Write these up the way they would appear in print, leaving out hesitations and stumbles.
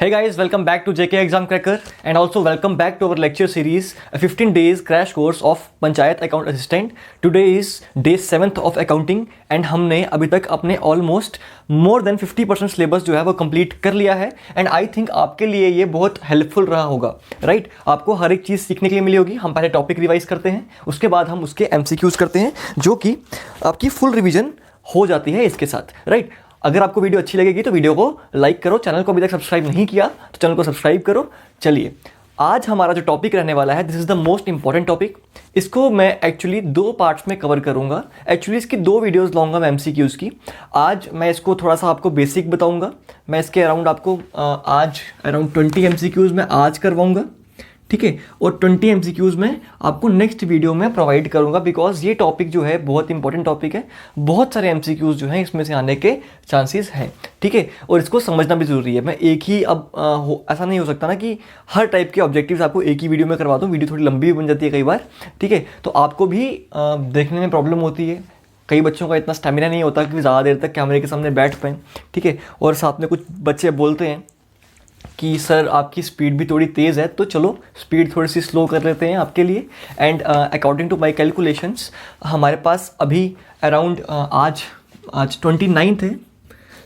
Hey guys, welcome back to JK Exam Cracker and also welcome back to our lecture series, a 15 days crash course of Panchayat Account Assistant. Today is day 7th of accounting and हमने अभी तक अपने almost more than 50% syllabus जो है वो complete कर लिया है एंड आई थिंक आपके लिए ये बहुत हेल्पफुल रहा होगा, राइट? आपको हर एक चीज़ सीखने के लिए मिली होगी. हम पहले टॉपिक रिवाइज करते हैं, उसके बाद हम उसके MCQs करते हैं जो कि आपकी फुल रिविजन हो जाती है इसके साथ, राइट? अगर आपको वीडियो अच्छी लगेगी तो वीडियो को लाइक करो, चैनल को अभी तक सब्सक्राइब नहीं किया तो चैनल को सब्सक्राइब करो. चलिए, आज हमारा जो टॉपिक रहने वाला है, this is the most important topic. इसको मैं एक्चुअली 2 पार्ट्स में कवर करूंगा. एक्चुअली इसकी 2 वीडियोस लाऊंगा मैं MCQs की. आज मैं इसको थोड़ा सा आपको बेसिक बताऊंगा. मैं इसके अराउंड आपको आज अराउंड 20 MCQs मैं आज करवाऊंगा, ठीक है, और 20 MCQs में आपको नेक्स्ट वीडियो में प्रोवाइड करूंगा बिकॉज ये टॉपिक जो है बहुत इंपॉर्टेंट टॉपिक है. बहुत सारे MCQs जो हैं इसमें से आने के चांसेस हैं, ठीक है, और इसको समझना भी ज़रूरी है. मैं एक ही ऐसा नहीं हो सकता ना कि हर टाइप के ऑब्जेक्टिव्स आपको एक ही वीडियो में करवा दूँ. वीडियो थोड़ी लंबी भी बन जाती है कई बार, ठीक है, तो आपको भी देखने में प्रॉब्लम होती है. कई बच्चों का इतना स्टेमिना नहीं होता कि ज़्यादा देर तक कैमरे के सामने बैठ पाएँ, ठीक है, और साथ में कुछ बच्चे बोलते हैं कि सर आपकी स्पीड भी थोड़ी तेज़ है, तो चलो स्पीड थोड़ी सी स्लो कर लेते हैं आपके लिए. And according to my calculations हमारे पास अभी अराउंड आज 29th है.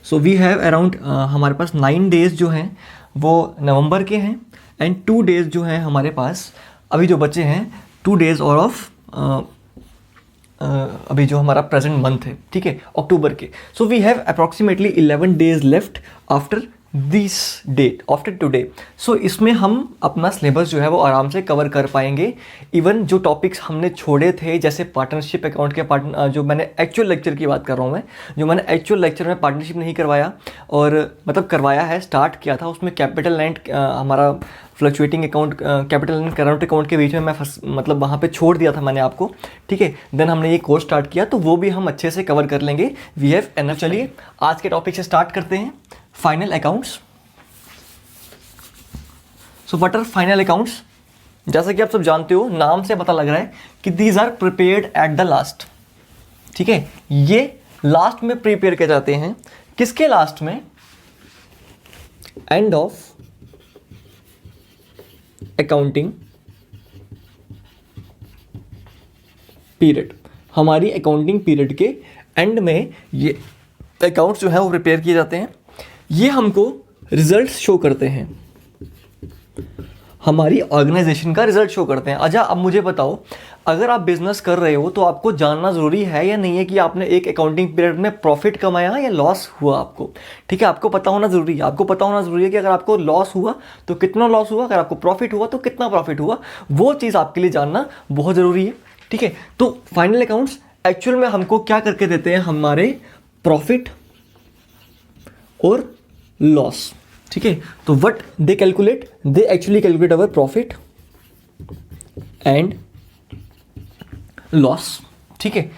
सो वी हैव अराउंड हमारे पास 9 डेज़ जो हैं वो नवंबर के हैं एंड 2 डेज़ जो हैं हमारे पास अभी जो बचे हैं 2 डेज़ और ऑफ अभी जो हमारा प्रेजेंट मंथ है, ठीक है, अक्टूबर के. So we have approximately 11 days left after this date, after today. So इसमें हम अपना सिलेबस जो है वो आराम से कवर कर पाएंगे. इवन जो टॉपिक्स हमने छोड़े थे जैसे पार्टनरशिप अकाउंट के जो मैंने एक्चुअल लेक्चर की बात कर रहा हूँ मैं, जो मैंने एक्चुअल लेक्चर में पार्टनरशिप नहीं करवाया और मतलब करवाया है, स्टार्ट किया था, उसमें कैपिटल एंड हमारा fluctuating account, capital and current account के बीच में मैं मतलब वहाँ पे छोड़ दिया था मैंने आपको, ठीक है. देन हमने ये कोर्स स्टार्ट किया तो वो भी हम अच्छे से कवर कर लेंगे. We have enough. चलिए आज के टॉपिक से स्टार्ट करते हैं. Final accounts. So what are final accounts? जैसा कि आप सब जानते हो, नाम से पता लग रहा है कि these are prepared at the last, ठीक है. ये लास्ट में प्रिपेयर किए जाते हैं. किसके लास्ट में? End of accounting period. हमारी अकाउंटिंग पीरियड के एंड में ये अकाउंट्स जो है वो प्रिपेयर किए जाते हैं. ये हमको रिजल्ट्स शो करते हैं, हमारी ऑर्गेनाइजेशन का रिजल्ट शो करते हैं. अच्छा, अब मुझे बताओ, अगर आप बिजनेस कर रहे हो तो आपको जानना ज़रूरी है या नहीं है कि आपने एक अकाउंटिंग पीरियड में प्रॉफिट कमाया या लॉस हुआ आपको, ठीक है. आपको पता होना ज़रूरी है. आपको पता होना ज़रूरी है कि अगर आपको लॉस हुआ तो कितना लॉस हुआ, अगर आपको प्रॉफिट हुआ तो कितना प्रॉफिट हुआ. वो चीज़ आपके लिए जानना बहुत ज़रूरी है, ठीक है. तो फाइनल अकाउंट्स एक्चुअल में हमको क्या करके देते हैं? हमारे प्रॉफिट और लॉस, ठीक है. तो what they calculate? They actually calculate our profit and loss, ठीक है.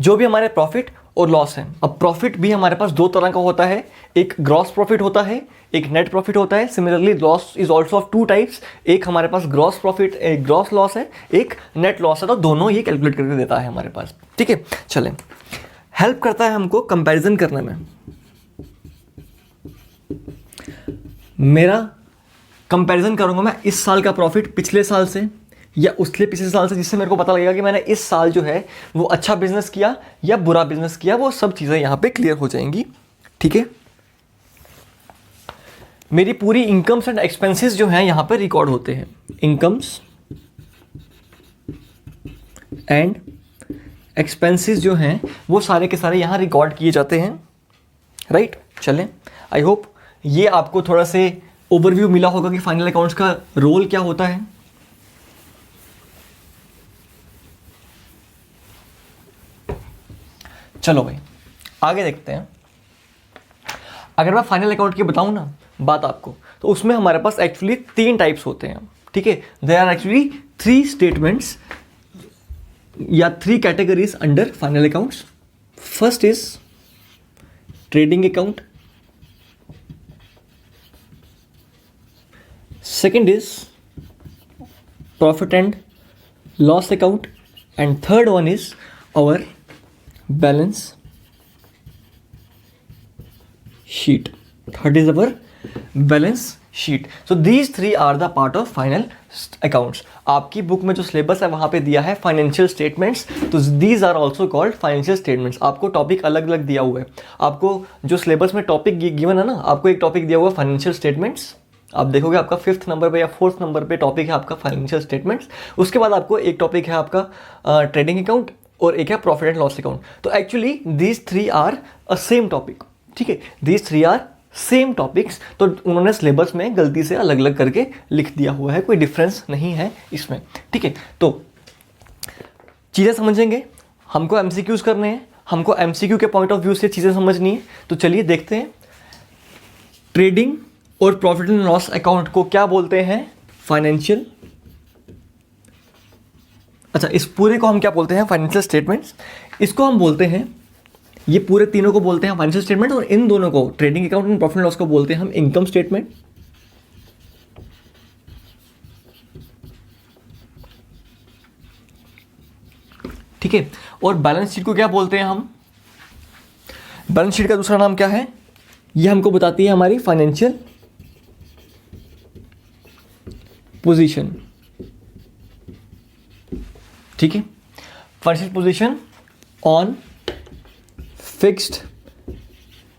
जो भी हमारे प्रॉफिट और लॉस है. अब प्रॉफिट भी हमारे पास 2 तरह का होता है. एक ग्रॉस प्रॉफिट होता है, एक नेट प्रॉफिट होता है. Similarly loss is also of 2 types. एक हमारे पास ग्रॉस प्रॉफिट, एक ग्रॉस लॉस है, एक नेट लॉस है. तो दोनों ये कैलकुलेट करके देता है हमारे पास, ठीक है. चलें, हेल्प करता है हमको कंपैरिजन करने में. मेरा कंपैरिजन करूंगा मैं इस साल का प्रॉफिट पिछले साल से या उसके पिछले साल से, जिससे मेरे को पता लगेगा कि मैंने इस साल जो है वो अच्छा बिजनेस किया या बुरा बिजनेस किया. वो सब चीज़ें यहाँ पे क्लियर हो जाएंगी, ठीक है. मेरी पूरी इनकम्स एंड एक्सपेंसेस जो हैं यहाँ पे रिकॉर्ड होते हैं. इनकम्स एंड एक्सपेंसेस जो हैं वो सारे के सारे यहाँ रिकॉर्ड किए जाते हैं, राइट. चलें, आई होप ये आपको थोड़ा से ओवरव्यू मिला होगा कि फाइनल अकाउंट्स का रोल क्या होता है. चलो भाई आगे देखते हैं. अगर मैं फाइनल अकाउंट की बताऊं ना बात आपको, तो उसमें हमारे पास एक्चुअली 3 टाइप्स होते हैं, ठीक है. देयर आर एक्चुअली 3 स्टेटमेंट्स या 3 categories under final accounts. First is trading account, second is profit and loss account, and third one is our balance sheet. Third is our balance sheet. So these three are the part of final accounts. आपकी book में जो syllabus है वहाँ पे दिया है financial statements, तो these are also called financial statements. आपको टॉपिक अलग अलग दिया हुआ है। आपको जो सिलेबस में टॉपिक गिवन है ना, आपको एक टॉपिक दिया हुआ है फाइनेंशियल स्टेटमेंट्स, आप देखोगे आपका 5th नंबर पे या 4th नंबर पे टॉपिक है आपका फाइनेंशियल स्टेटमेंट्स। उसके बाद आपको एक टॉपिक है आपका ट्रेडिंग अकाउंट और एक है प्रॉफिट एंड लॉस अकाउंट। तो actually these three are a same topic, ठीक है, these three are same topics. तो उन्होंने सिलेबस में गलती से अलग अलग करके लिख दिया हुआ है, कोई डिफरेंस नहीं है इसमें, ठीक है। तो चीज़ें समझेंगे, हमको एमसीक्यूज करने हैं, हमको एमसीक्यू के पॉइंट ऑफ व्यू से चीज़ें समझनी है। तो चलिए देखते हैं, ट्रेडिंग और प्रॉफिट एंड लॉस अकाउंट को क्या बोलते हैं? फाइनेंशियल, अच्छा इस पूरे को हम क्या बोलते हैं? Financial statements. इसको हम बोलते हैं, ये पूरे तीनों को बोलते हैं फाइनेंशियल स्टेटमेंट, और इन दोनों को trading account and profit and loss को बोलते हैं हम इनकम स्टेटमेंट। ठीक है, और बैलेंस शीट को क्या बोलते हैं हम? बैलेंस शीट का दूसरा नाम क्या है? ये हमको बताती है हमारी फाइनेंशियल पोजीशन, ठीक है, financial position on fixed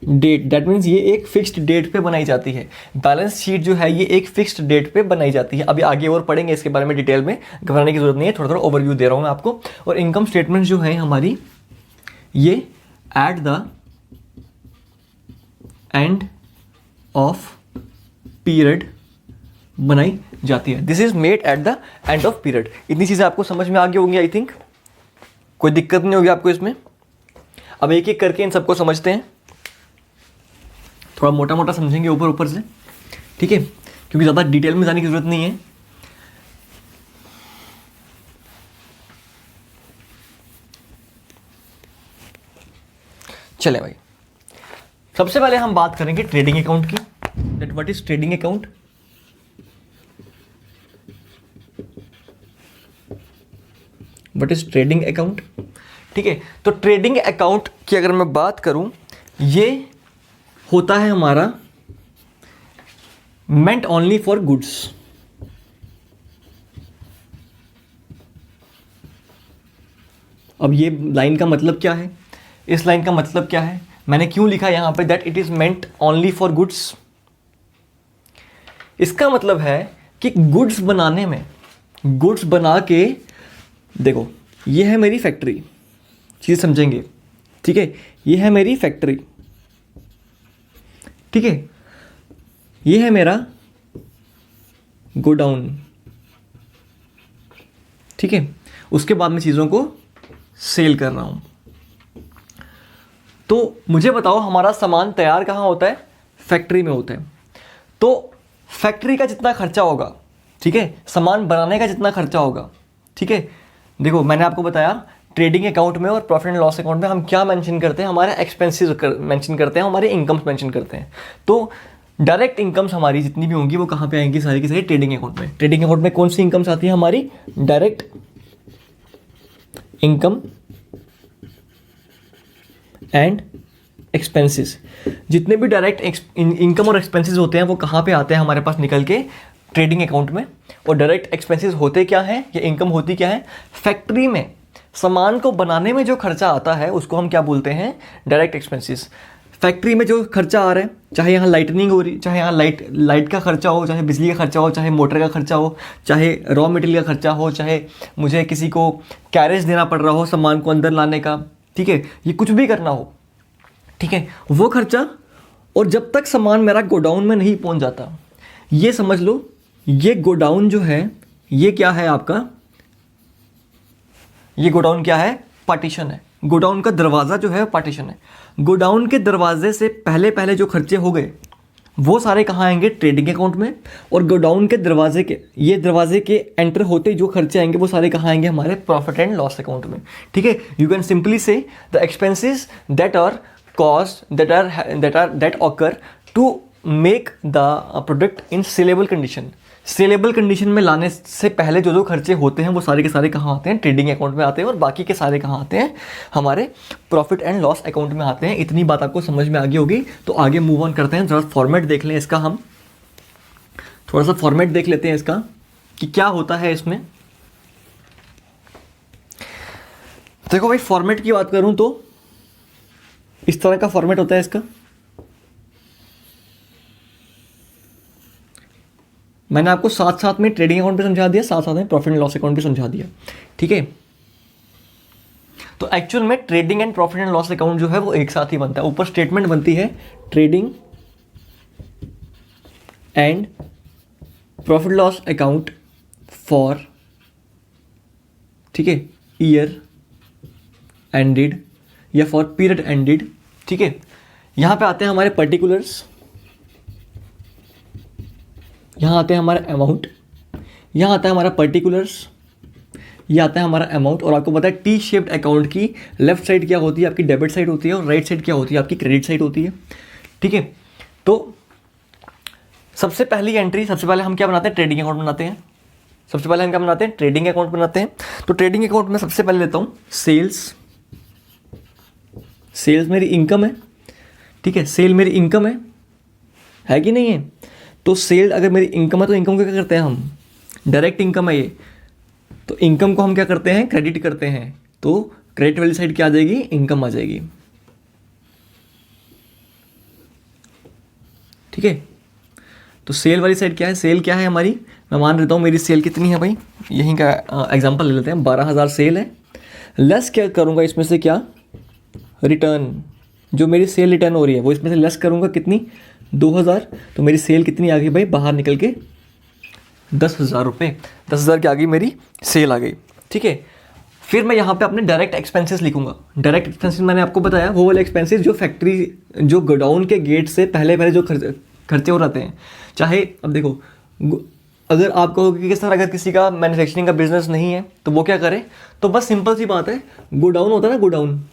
date. That means ये एक फिक्स्ड डेट पे बनाई जाती है। बैलेंस शीट जो है ये एक फिक्स्ड डेट पे बनाई जाती है। अभी आगे और पढ़ेंगे इसके बारे में डिटेल में, घबराने की जरूरत नहीं है, थोड़ा थोड़ा ओवरव्यू दे रहा हूं मैं आपको। और इनकम स्टेटमेंट जो है हमारी, ये at the end of period बनाई जाती है। This is made at the end of period. इतनी चीजें आपको समझ में आ गई होंगी आई थिंक, कोई दिक्कत नहीं होगी आपको इसमें। अब एक एक करके इन सबको समझते हैं, थोड़ा मोटा मोटा समझेंगे ऊपर ऊपर से, ठीक है, क्योंकि ज़्यादा डिटेल में जाने की जरूरत नहीं है। चले भाई, सबसे पहले हम बात करेंगे ट्रेडिंग अकाउंट की। That what is trading account? What is trading account? ठीक है, तो ट्रेडिंग अकाउंट की अगर मैं बात करूं, ये होता है हमारा मेंट ओनली फॉर गुड्स। अब ये लाइन का मतलब क्या है? इस लाइन का मतलब क्या है? मैंने क्यों लिखा यहां पे that it is meant only for goods? इसका मतलब है कि गुड्स बनाने में, गुड्स बना के, देखो ये है मेरी फैक्ट्री, चीज समझेंगे, ठीक है, ये है मेरी फैक्ट्री, ठीक है, ये है मेरा गोडाउन, ठीक है, उसके बाद में चीज़ों को सेल कर रहा हूं। तो मुझे बताओ हमारा सामान तैयार कहाँ होता है? फैक्ट्री में होता है। तो फैक्ट्री का जितना खर्चा होगा, ठीक है, सामान बनाने का जितना खर्चा होगा, ठीक है, देखो मैंने आपको बताया ट्रेडिंग अकाउंट में और प्रॉफिट एंड लॉस अकाउंट में हम क्या मेंशन करते हैं? हमारे एक्सपेंसेस मेंशन करते हैं, हमारे इनकम्स मेंशन करते हैं। तो डायरेक्ट इनकम्स हमारी जितनी भी होंगी वो कहाँ पे आएंगी? सारी की सारी ट्रेडिंग अकाउंट में। ट्रेडिंग अकाउंट में कौन सी इनकम्स आती है हमारी? Direct income and expenses. जितने भी डायरेक्ट इनकम और एक्सपेंसेस होते हैं वो कहाँ पे आते हैं हमारे पास निकल के? ट्रेडिंग अकाउंट में। और डायरेक्ट एक्सपेंसेस होते क्या है, या इनकम होती क्या है? फैक्ट्री में सामान को बनाने में जो खर्चा आता है उसको हम क्या बोलते हैं? Direct expenses. फैक्ट्री में जो खर्चा आ रहा है, चाहे यहाँ लाइटनिंग हो रही, चाहे यहाँ लाइट का खर्चा हो, चाहे बिजली का खर्चा हो, चाहे मोटर का खर्चा हो, चाहे रॉ मटेरियल का खर्चा हो, चाहे मुझे किसी को कैरेज देना पड़ रहा हो सामान को अंदर लाने का, ठीक है, ये कुछ भी करना हो, ठीक है, वो खर्चा। और जब तक सामान मेरा गोडाउन में नहीं पहुँच जाता, ये समझ लो ये गोडाउन जो है ये क्या है आपका? ये गोडाउन क्या है? पार्टीशन है। गोडाउन का दरवाज़ा जो है पार्टीशन है। गोडाउन के दरवाजे से पहले पहले जो खर्चे हो गए वो सारे कहाँ आएंगे? ट्रेडिंग अकाउंट में। और गोडाउन के दरवाजे के, ये दरवाजे के एंटर होते जो खर्चे आएंगे वो सारे कहाँ आएंगे? हमारे प्रॉफिट एंड लॉस अकाउंट में, ठीक है। You can simply say the expenses that are cost that occur to make the product in saleable condition. Saleable condition में लाने से पहले जो जो खर्चे होते हैं वो सारे के सारे कहाँ आते हैं, ट्रेडिंग अकाउंट में आते हैं, और बाकी के सारे कहाँ आते हैं, हमारे प्रॉफिट एंड लॉस अकाउंट में आते हैं। इतनी बात आपको समझ में आ गई होगी। तो आगे मूव ऑन करते हैं, जरा फॉर्मेट देख लें इसका, हम थोड़ा सा फॉर्मेट देख लेते हैं इसका कि क्या होता है इसमें। देखो भाई, फॉर्मेट की बात करूं तो इस तरह का फॉर्मेट होता है इसका। मैंने आपको साथ साथ में ट्रेडिंग अकाउंट भी समझा दिया, साथ साथ में प्रॉफिट एंड लॉस अकाउंट भी समझा दिया, ठीक है। तो एक्चुअल में trading and profit and loss account जो है वो एक साथ ही बनता है। ऊपर स्टेटमेंट बनती है trading and profit loss account for, ठीक है, ईयर एंडेड या फॉर पीरियड एंडेड, ठीक है। यहां पे आते हैं हमारे पर्टिकुलर्स, यहाँ आते हैं हमारा अमाउंट, यहाँ आता है हमारा पर्टिकुलर्स, ये आता है हमारा अमाउंट। और आपको पता है टी शेप्ड अकाउंट की लेफ्ट साइड क्या होती है, आपकी डेबिट साइड होती है, और राइट साइड क्या होती है, आपकी क्रेडिट साइड होती है, ठीक है। तो सबसे पहली एंट्री, सबसे पहले हम क्या बनाते हैं, ट्रेडिंग अकाउंट बनाते हैं। सबसे पहले हम क्या बनाते हैं, ट्रेडिंग अकाउंट बनाते हैं। तो ट्रेडिंग अकाउंट में सबसे पहले लेता हूँ सेल्स। सेल्स मेरी इनकम है, ठीक है, सेल मेरी इनकम है कि नहीं है। तो सेल अगर मेरी इनकम है तो इनकम को क्या करते हैं हम, डायरेक्ट इनकम है ये, तो इनकम को हम क्या करते हैं, क्रेडिट करते हैं। तो क्रेडिट वाली साइड क्या आ जाएगी, इनकम आ जाएगी, ठीक है। तो सेल वाली साइड क्या है, सेल क्या है हमारी, मैं मान लेता हूँ मेरी सेल कितनी है भाई, यहीं का एग्जांपल ले लेते हैं, 12,000 सेल है। लेस क्या करूँगा इसमें से, क्या, रिटर्न, जो मेरी सेल रिटर्न हो रही है वो इसमें से लेस करूँगा, कितनी, 2,000। तो मेरी सेल कितनी आ गई भाई, बाहर निकल के 10,000 रुपये, 10,000 की आ गई मेरी सेल आ गई, ठीक है। फिर मैं यहाँ पे अपने डायरेक्ट एक्सपेंसेस लिखूंगा। डायरेक्ट एक्सपेंसेस मैंने आपको बताया वो वाले एक्सपेंसेस जो फैक्ट्री, जो गोडाउन के गेट से पहले पहले जो खर्चे हो जाते हैं। चाहे अब देखो, अगर आप कहोगे कि सर अगर किसी का मैन्युफैक्चरिंग का बिजनेस नहीं है तो वो क्या करे, तो बस सिंपल सी बात है, गोडाउन होता है ना, गोडाउन,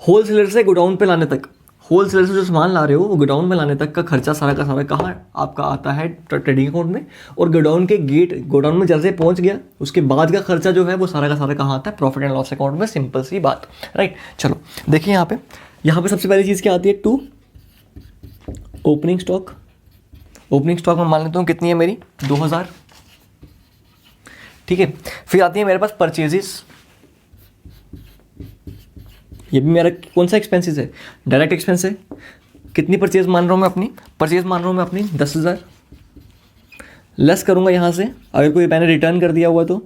होलसेलर से गोडाउन पे लाने तक, होलसेलर से जो सामान ला रहे हो वो गोडाउन में लाने तक का खर्चा सारा का सारा कहाँ आपका आता है, ट्रेडिंग अकाउंट में। और गोडाउन के गेट, गोडाउन में जैसे पहुंच गया उसके बाद का खर्चा जो है वो सारा का सारा कहाँ आता है, प्रॉफिट एंड लॉस अकाउंट में। सिंपल सी बात, राइट। चलो देखिए यहाँ पे सबसे पहली चीज़ क्या आती है, to opening stock. Opening stock में मान लेता हूँ कितनी है मेरी, 2,000, ठीक है। फिर आती है मेरे पास परचेजेस, ये भी मेरा कौन सा एक्सपेंसेस है, डायरेक्ट एक्सपेंस है। कितनी परचेज मान रहा हूँ मैं अपनी, परचेज मान रहा हूँ मैं अपनी 10,000। लेस करूँगा यहाँ से, अगर कोई मैंने रिटर्न कर दिया हुआ तो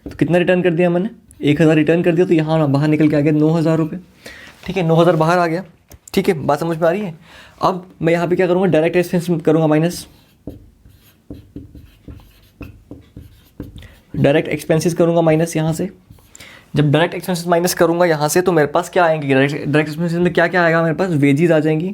कितना रिटर्न कर दिया मैंने, 1,000 रिटर्न कर दिया, तो यहाँ बाहर निकल के आ गया 9,000 रुपये, ठीक है, 9,000 बाहर आ गया, ठीक है। बात समझ में आ रही है। अब मैं यहाँ पे क्या करूँगा, डायरेक्ट एक्सपेंस करूँगा माइनस, डायरेक्ट एक्सपेंसेस करूँगा माइनस यहाँ से। जब डायरेक्ट एक्सपेंसेस माइनस करूँगा यहाँ से तो मेरे पास क्या आएंगे, डायरेक्ट एक्सपेंसेस में क्या क्या आएगा मेरे पास, वेजेस आ जाएंगी।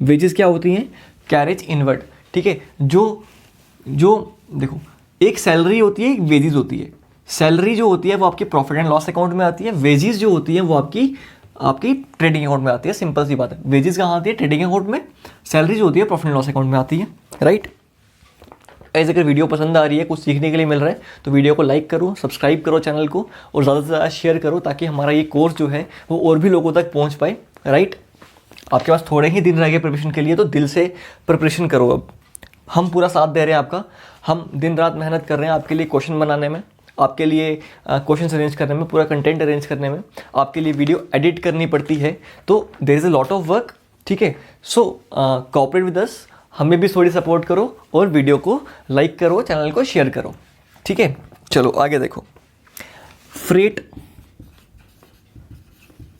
वेजेस क्या होती हैं, कैरेज इनवर्ड, ठीक है। जो देखो, एक सैलरी होती है, एक वेजेस होती है। सैलरी जो होती है वो आपकी प्रॉफिट एंड लॉस अकाउंट में आती है, वेजेस जो होती है वो आपकी ट्रेडिंग अकाउंट में आती है। सिंपल सी बात है, वेजेस कहाँ आती है, ट्रेडिंग अकाउंट में, सैलरी जो होती है प्रॉफिट एंड लॉस अकाउंट में आती है, राइट। ऐसे अगर वीडियो पसंद आ रही है, कुछ सीखने के लिए मिल रहा है, तो वीडियो को लाइक करो, सब्सक्राइब करो चैनल को, और ज़्यादा से ज़्यादा शेयर करो ताकि हमारा ये कोर्स जो है वो और भी लोगों तक पहुंच पाए, राइट। आपके पास थोड़े ही दिन रह गए प्रिपरेशन के लिए, तो दिल से प्रिपरेशन करो। अब हम पूरा साथ दे रहे हैं आपका, हम दिन रात मेहनत कर रहे हैं आपके लिए क्वेश्चन बनाने में, आपके लिए क्वेश्चन अरेंज करने में, पूरा कंटेंट अरेंज करने में, आपके लिए वीडियो एडिट करनी पड़ती है, तो there is a lot of work, ठीक है। सो कोऑपरेट विद अस, हमें भी थोड़ी सपोर्ट करो और वीडियो को लाइक करो, चैनल को शेयर करो, ठीक है। चलो आगे देखो, फ्रेट,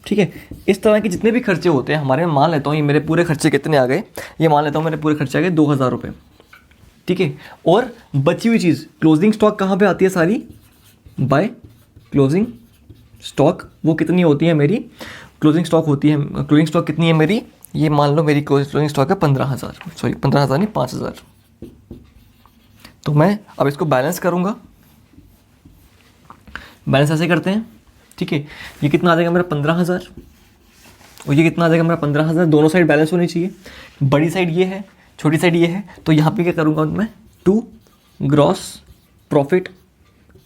ठीक है। इस तरह के जितने भी खर्चे होते हैं हमारे, मान लेता हूँ ये मेरे पूरे खर्चे कितने आ गए, ये मान लेता हूँ मेरे पूरे खर्चे आ गए 2,000 रुपये, ठीक है। और बची हुई चीज़, क्लोजिंग स्टॉक कहाँ पे आती है सारी, बाय क्लोजिंग स्टॉक, वो कितनी होती है मेरी, क्लोजिंग स्टॉक होती है, क्लोजिंग स्टॉक कितनी है मेरी, ये मान लो मेरी क्लोजिंग स्टॉक है 15,000, सॉरी 15,000 नहीं 5,000। तो मैं अब इसको बैलेंस करूँगा, बैलेंस ऐसे करते हैं, ठीक है। ये कितना आ जाएगा मेरा 15,000, और ये कितना आ जाएगा मेरा 15,000। दोनों साइड बैलेंस होनी चाहिए, बड़ी साइड ये है, छोटी साइड ये है। तो यहाँ पे क्या करूँगा मैं, to gross profit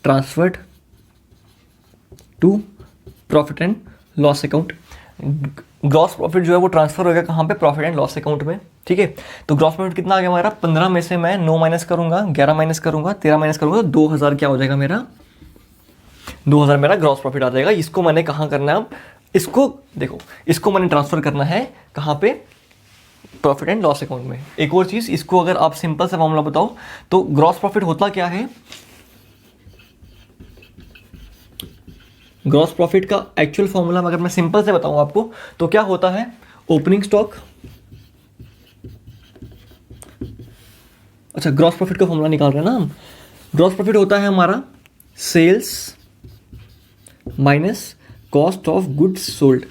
transferred to profit and loss account. Gross profit जो है वो ट्रांसफर हो गया कहाँ पे, प्रॉफिट एंड लॉस अकाउंट में, ठीक है। तो ग्रॉस प्रॉफिट कितना आ गया हमारा, 15 में से मैं 9 माइनस करूंगा, 11 माइनस करूंगा, 13 माइनस करूंगा, तो 2000 क्या हो जाएगा मेरा, 2000 मेरा ग्रॉस प्रॉफिट आ जाएगा। इसको मैंने कहाँ करना है अब, इसको देखो, इसको मैंने ट्रांसफर करना है कहाँ पे, प्रॉफिट एंड लॉस अकाउंट में। एक और चीज़, इसको अगर आप सिंपल सा फॉर्मूला बताओ तो ग्रॉस प्रॉफिट होता क्या है, ग्रॉस प्रॉफिट का एक्चुअल फॉर्मूला अगर मैं सिंपल से बताऊं आपको तो क्या होता है, ओपनिंग स्टॉक, अच्छा ग्रॉस प्रॉफिट का फॉर्मूला निकाल रहे हैं ना हम। ग्रॉस प्रॉफिट होता है हमारा sales minus cost of goods sold.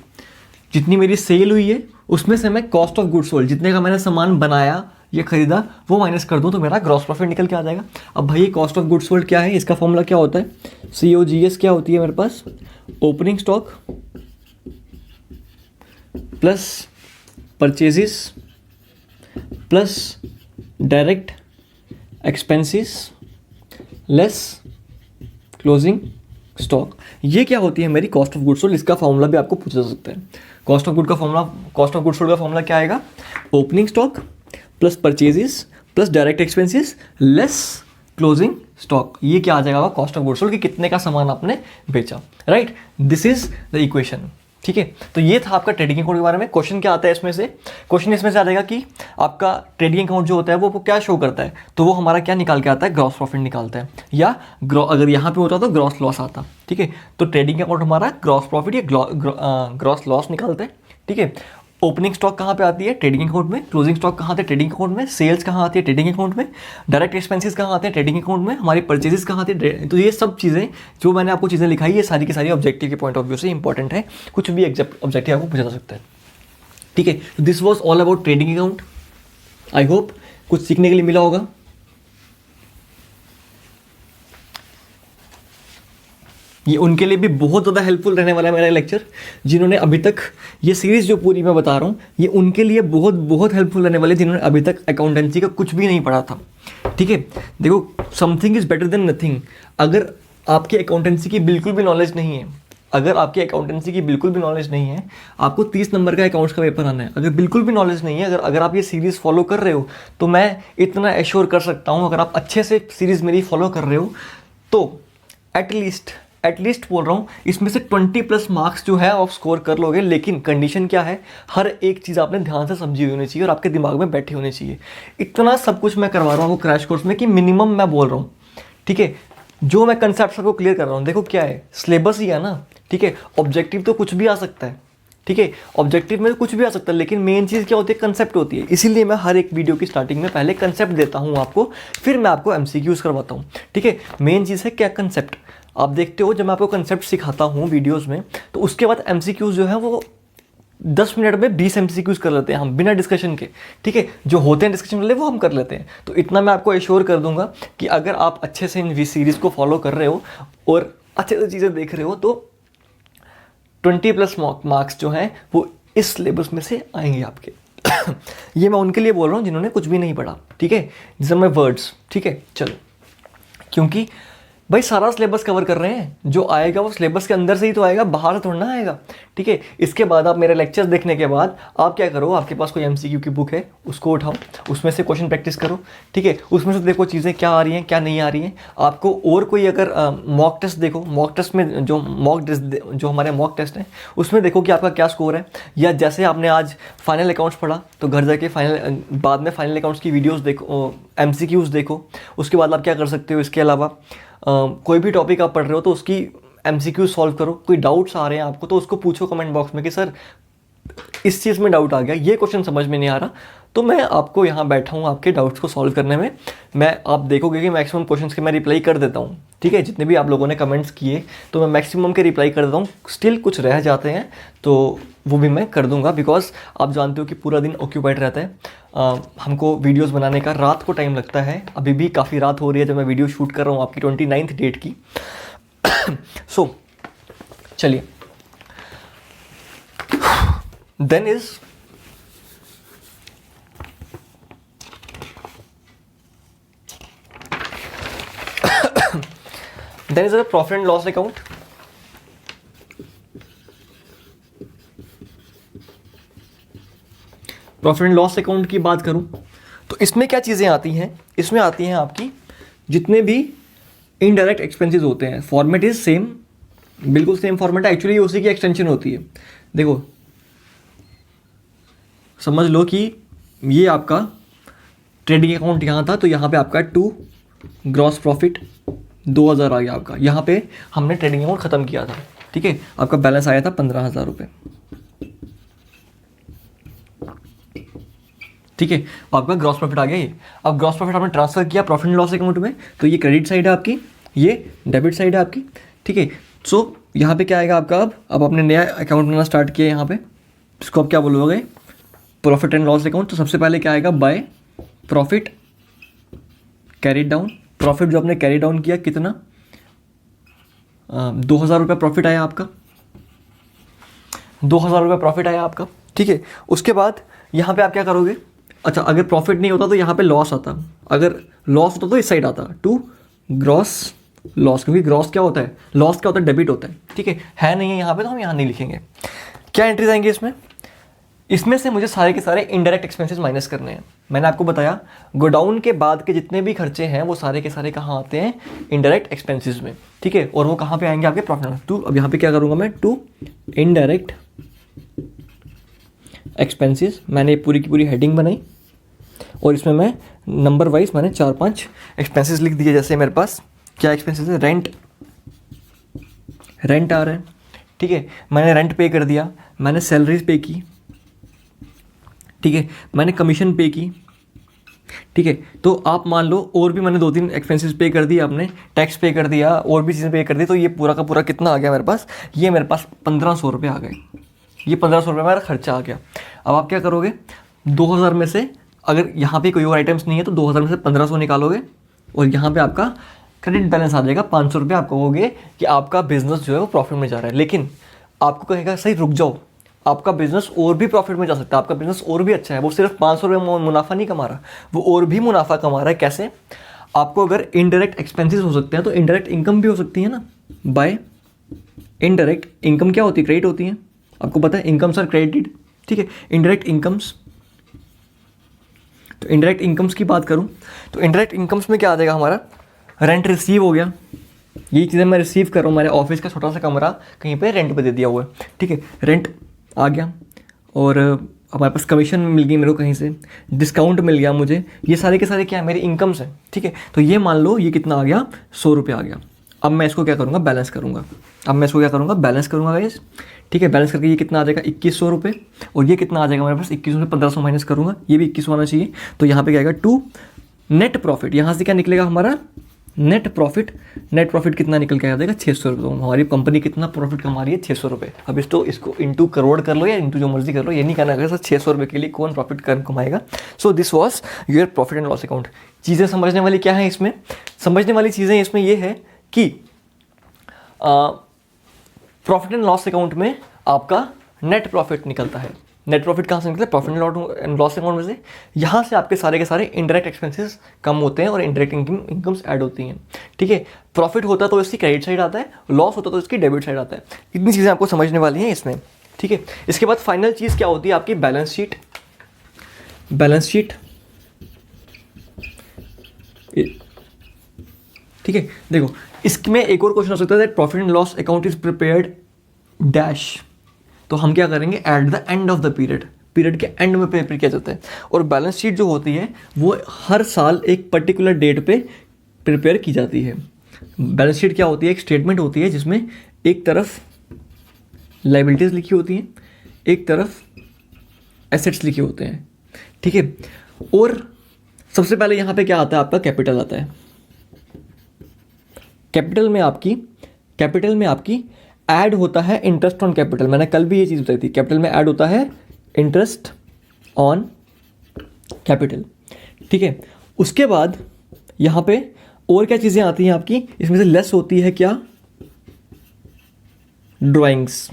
जितनी मेरी सेल हुई है उसमें से मैं कॉस्ट ऑफ गुड्स सोल्ड, जितने का मैंने सामान बनाया या खरीदा वो माइनस कर दूं तो मेरा ग्रॉस प्रॉफिट निकल के आ जाएगा। अब भाई कॉस्ट ऑफ गुड्स सोल्ड क्या है, इसका फॉर्मूला क्या होता है, COGS क्या होती है मेरे पास, opening stock plus purchases plus direct expenses less closing stock. ये क्या होती है मेरी कॉस्ट ऑफ गुड्स सोल्ड। इसका फॉर्मूला भी आपको पूछा जा सकता है। कॉस्ट ऑफ गुड का formula, cost of goods sold का फॉर्मूला क्या आएगा, opening stock plus purchases plus direct expenses less closing stock. ये क्या आ जाएगा कॉस्ट ऑफ गुड्स सोल्ड, कि कितने का सामान आपने बेचा, right. This is the equation, ठीक है। तो ये था आपका ट्रेडिंग अकाउंट के बारे में। क्वेश्चन क्या आता है इसमें से, क्वेश्चन इसमें से आ जाएगा कि आपका ट्रेडिंग अकाउंट जो होता है वो क्या शो करता है, तो वो हमारा क्या निकाल के आता है, ग्रॉस प्रॉफिट निकालता है, या अगर यहाँ पे होता तो ग्रॉस लॉस आता, ठीक है। तो ट्रेडिंग अकाउंट हमारा ग्रॉस प्रॉफिट या ग्रॉस लॉस निकालता है, ठीक है। ओपनिंग स्टॉक कहाँ पे आती है, ट्रेडिंग अकाउंट में। क्लोजिंग स्टॉक कहाँ आते हैं, ट्रेडिंग अकाउंट में। सेल्स कहाँ आती है, ट्रेडिंग अकाउंट में। डायरेक्ट एक्सपेंसेस कहाँ आते हैं, ट्रेडिंग अकाउंट में। हमारी परचेजेस कहाँ आती है, तो ये सब चीज़ें जो मैंने आपको चीज़ें लिखाई, ये सारी की सारी ऑब्जेक्टिव के पॉइंट ऑफ व्यू से इंपॉर्टेंट है। कुछ भी ऑब्जेक्टिव आपको पूछा जा सकता है, ठीक है। This was all about trading account. I hope कुछ सीखने के लिए मिला होगा। ये उनके लिए भी बहुत ज़्यादा हेल्पफुल रहने वाला है मेरा लेक्चर, जिन्होंने अभी तक ये सीरीज़ जो पूरी मैं बता रहा हूँ ये उनके लिए बहुत बहुत हेल्पफुल रहने वाले, जिन्होंने अभी तक अकाउंटेंसी का कुछ भी नहीं पढ़ा था, ठीक है। देखो, something is better than nothing. अगर आपकी अकाउंटेंसी की बिल्कुल भी नॉलेज नहीं है, अगर आपकी अकाउंटेंसी की बिल्कुल भी नॉलेज नहीं है, आपको 30 नंबर का अकाउंट्स का पेपर आना है, अगर बिल्कुल भी नॉलेज नहीं है, अगर आप ये सीरीज़ फॉलो कर रहे हो, तो मैं इतना एश्योर कर सकता हूँ, अगर आप अच्छे से सीरीज़ मेरी फॉलो कर रहे हो तो एटलीस्ट बोल रहा हूँ, इसमें से 20+ मार्क्स जो है आप स्कोर कर लोगे। लेकिन कंडीशन क्या है, हर एक चीज़ आपने ध्यान से समझी हुई होनी चाहिए और आपके दिमाग में बैठी होनी चाहिए। इतना सब कुछ मैं करवा रहा हूँ आपको क्रैश कोर्स में कि मिनिमम मैं बोल रहा हूँ, ठीक है। जो मैं कंसेप्ट सबको क्लियर कर रहा हूँ, देखो क्या है, सिलेबस ही है ना, ठीक है। ऑब्जेक्टिव तो कुछ भी आ सकता है, ठीक है, ऑब्जेक्टिव में कुछ भी आ सकता है, लेकिन मेन चीज़ क्या होती है, कंसेप्ट होती है। इसीलिए मैं हर एक वीडियो की स्टार्टिंग में पहले कंसेप्ट देता हूँ आपको, फिर मैं आपको MCQs करवाता हूँ, ठीक है। मेन चीज़ है क्या, कंसेप्ट। आप देखते हो जब मैं आपको कंसेप्ट सिखाता हूँ वीडियोज़ में, तो उसके बाद MCQs जो है वो 10 मिनट में 20 MCQs कर लेते हैं हम बिना डिस्कशन के, ठीक है। जो होते हैं डिस्कशन वाले वो हम कर लेते हैं। तो इतना मैं आपको एश्योर कर दूंगा कि अगर आप अच्छे से इन सीरीज़ को फॉलो कर रहे हो और अच्छे से चीज़ें देख रहे हो तो 20+ मार्क्स जो हैं वो इस सिलेबस में से आएंगे आपके। ये मैं उनके लिए बोल रहा हूँ जिन्होंने कुछ भी नहीं पढ़ा, ठीक है, जिसमें मैं वर्ड्स, ठीक है। चलो, क्योंकि भाई सारा सिलेबस कवर कर रहे हैं, जो आएगा वो सिलेबस के अंदर से ही तो आएगा, बाहर से थोड़ा ना आएगा, ठीक है। इसके बाद आप मेरे लेक्चर्स देखने के बाद आप क्या करो, आपके पास कोई MCQ की बुक है उसको उठाओ, उसमें से क्वेश्चन प्रैक्टिस करो, ठीक है। उसमें से देखो चीज़ें क्या आ रही हैं क्या नहीं आ रही हैं आपको। और कोई अगर मॉक टेस्ट देखो, मॉक टेस्ट में जो हमारे मॉक टेस्ट हैं उसमें देखो कि आपका क्या स्कोर है। या जैसे आपने आज फाइनल अकाउंट्स पढ़ा तो घर जाके बाद में फाइनल अकाउंट्स की वीडियोज़ देखो, MCQs देखो। उसके बाद आप क्या कर सकते हो, इसके अलावा कोई भी टॉपिक आप पढ़ रहे हो तो उसकी MCQ सॉल्व करो। कोई डाउट्स आ रहे हैं आपको तो उसको पूछो कमेंट बॉक्स में कि सर इस चीज़ में डाउट आ गया, ये क्वेश्चन समझ में नहीं आ रहा, तो मैं आपको यहाँ बैठा हूँ आपके डाउट्स को सॉल्व करने में। आप देखोगे कि मैक्सिमम क्वेश्चंस के मैं रिप्लाई कर देता हूँ, ठीक है। जितने भी आप लोगों ने कमेंट्स किए तो मैं मैक्सिमम के रिप्लाई कर देता हूँ। स्टिल कुछ रह जाते हैं तो वो भी मैं कर दूंगा, बिकॉज आप जानते हो कि पूरा दिन ऑक्यूपाइड रहता है। हमको वीडियोज़ बनाने का रात को टाइम लगता है। अभी भी काफ़ी रात हो रही है जब मैं वीडियो शूट कर रहा हूँ आपकी 29 डेट की। सो चलिए, then is a profit and loss account. Profit and loss account की बात करूं तो इसमें क्या चीज़ें आती हैं, इसमें आती हैं आपकी जितने भी इनडायरेक्ट एक्सपेंसेस होते हैं. फॉर्मेट इज सेम, बिल्कुल सेम फॉर्मेट है. एक्चुअली उसी की एक्सटेंशन होती है. देखो समझ लो कि ये आपका ट्रेडिंग अकाउंट यहाँ था, तो यहाँ पे आपका 2 ग्रॉस प्रॉफिट 2000 आ गया आपका. यहाँ पे हमने ट्रेडिंग अकाउंट ख़त्म किया था. ठीक है, आपका बैलेंस आया था 15,000 रुपये. ठीक है, आपका ग्रॉस प्रॉफिट आ गया ये. अब ग्रॉस प्रॉफिट आपने ट्रांसफर किया प्रॉफिट एंड लॉस अकाउंट में, तो ये क्रेडिट साइड है आपकी, ये डेबिट साइड है आपकी. ठीक है, सो यहाँ पे क्या आएगा आपका, अब आपने नया अकाउंट बनाना स्टार्ट किया यहाँ पे, इसको आप क्या बोलोगे, प्रॉफिट एंड लॉस अकाउंट. तो सबसे पहले क्या आएगा, by profit carry down. Profit जो आपने कैरी डाउन किया कितना, 2000 रुपये प्रॉफिट आया आपका, 2000 रुपये प्रॉफिट आया आपका. ठीक है, उसके बाद यहाँ पे आप क्या करोगे, अच्छा अगर प्रॉफिट नहीं होता तो यहाँ पे लॉस आता, अगर लॉस होता तो इस साइड आता 2 ग्रॉस लॉस, क्योंकि ग्रॉस क्या होता है, लॉस क्या होता है, डेबिट होता है. ठीक है नहीं है यहाँ पे, तो हम यहाँ नहीं लिखेंगे. क्या एंट्रीज आएंगे इसमें, इसमें से मुझे सारे के सारे इनडायरेक्ट एक्सपेंसेस माइनस करने हैं. मैंने आपको बताया गोडाउन के बाद के जितने भी खर्चे हैं वो सारे के सारे कहाँ आते हैं, इनडायरेक्ट एक्सपेंसेस में. ठीक है, और वो कहाँ पे आएंगे, आपके प्रॉफिट. तो अब यहाँ पे क्या करूँगा मैं, 2 इनडायरेक्ट एक्सपेंसेस. मैंने पूरी की पूरी हेडिंग बनाई और इसमें मैं नंबर वाइज मैंने 4-5 एक्सपेंसेस लिख दिए. जैसे मेरे पास क्या एक्सपेंसेस है, रेंट आ रहा है. ठीक है, मैंने रेंट पे कर दिया, मैंने सैलरीज पे की. ठीक है, मैंने कमीशन पे की. ठीक है, तो आप मान लो और भी मैंने 2-3 एक्सपेंसेस पे कर दिए, आपने टैक्स पे कर दिया, और भी चीज़ें पे कर दी. तो ये पूरा का पूरा कितना आ गया मेरे पास, ये मेरे पास 1500 रुपये आ गए. ये 1500 रुपये मेरा खर्चा आ गया. अब आप क्या करोगे, 2000 में से अगर यहाँ पे कोई और आइटम्स नहीं है तो 2000 में से 1500 निकालोगे और यहाँ पे आपका क्रेडिट बैलेंस आ जाएगा 500 रुपये. आप कहोगे कि आपका बिजनेस जो है वो प्रॉफिट में जा रहा है, लेकिन आपको कहेगा सही रुक जाओ, आपका बिजनेस और भी प्रॉफिट में जा सकता है, आपका बिजनेस और भी अच्छा है. वो सिर्फ 500 रुपये मुनाफा नहीं कमा रहा, वो और भी मुनाफा कमा रहा है. कैसे, आपको अगर इनडायरेक्ट एक्सपेंसेस हो सकते हैं तो इनडायरेक्ट इनकम भी हो सकती है ना. बाय इनडायरेक्ट इनकम क्या होती है, क्रेडिट होती है. आपको पता है इनकम्स आर क्रेडिटेड. ठीक है, इनडायरेक्ट इनकम्स. तो इनडायरेक्ट इनकम्स की बात करूं तो इनडायरेक्ट इनकम्स में क्या आ जाएगा हमारा, रेंट रिसीव हो गया. यही चीज़ें मैं रिसीव कर रहा हूँ, मेरे ऑफिस का छोटा सा कमरा कहीं पे रेंट पे दे दिया हुआ है. ठीक है, रेंट आ गया और हमारे पास कमीशन मिल गई मेरे को, कहीं से डिस्काउंट मिल गया मुझे. ये सारे के सारे क्या है, मेरी इनकम्स हैं. ठीक है, तो ये मान लो ये कितना आ गया, 100 रुपये आ गया. अब मैं इसको क्या करूँगा, बैलेंस करूँगा. बैलेंस करूँगा गाइस. ठीक है, बैलेंस करके ये कितना आ जाएगा, 2100 रुपये. और ये कितना आ जाएगा मेरे पास, 2100 में 1500 माइनस करूँगा, ये भी 2100 आना चाहिए. तो यहाँ पे क्या आएगा, 2 नेट प्रॉफिट. यहाँ से क्या निकलेगा हमारा, नेट प्रॉफिट. नेट प्रॉफिट कितना निकल के आ जाएगा, 600 रुपये. तो हमारी कंपनी कितना प्रॉफिट कमा रही है, 600 रुपये. अब इसको इंटू करोड़ कर लो या इंटू जो मर्जी कर लो, ये नहीं कहना अगर सर 600 रुपये के लिए कौन प्रॉफिट कमाएगा. So this was your profit and loss account. चीज़ें समझने वाली क्या है इसमें, समझने वाली चीज़ें इसमें ये है कि प्रॉफिट एंड लॉस अकाउंट में आपका नेट प्रॉफिट निकलता है. नेट प्रॉफिट कहाँ से निकलता है, प्रॉफिट एंड लॉस अकाउंट में से. यहाँ से आपके सारे के सारे इनडायरेक्ट एक्सपेंसेस कम होते हैं और इनडायरेक्ट इनकम्स ऐड होती हैं. ठीक है, प्रॉफिट होता तो इसकी क्रेडिट साइड आता है, लॉस होता तो इसकी डेबिट साइड आता है. इतनी चीज़ें आपको समझने वाली हैं इसमें. ठीक है, इसके बाद फाइनल चीज़ क्या होती है आपकी, बैलेंस शीट. ठीक है, देखो इसमें एक और क्वेश्चन हो सकता है, profit and loss account is prepared dash. तो हम क्या करेंगे, at the end of the period के एंड में प्रिपेयर किया जाता है. और बैलेंस शीट जो होती है वो हर साल एक पर्टिकुलर डेट पे प्रिपेयर की जाती है. बैलेंस शीट क्या होती है, एक स्टेटमेंट होती है जिसमें एक तरफ लाइबिलिटीज लिखी होती हैं, एक तरफ एसेट्स लिखे होते हैं. ठीक है, और सबसे पहले यहाँ पे क्या आता है, आपका कैपिटल आता है. कैपिटल में आपकी ऐड होता है इंटरेस्ट ऑन कैपिटल. मैंने कल भी ये चीज़ बताई थी, कैपिटल में ऐड होता है इंटरेस्ट ऑन कैपिटल. ठीक है, उसके बाद यहाँ पे और क्या चीज़ें आती हैं आपकी, इसमें से लेस होती है क्या, ड्राइंग्स.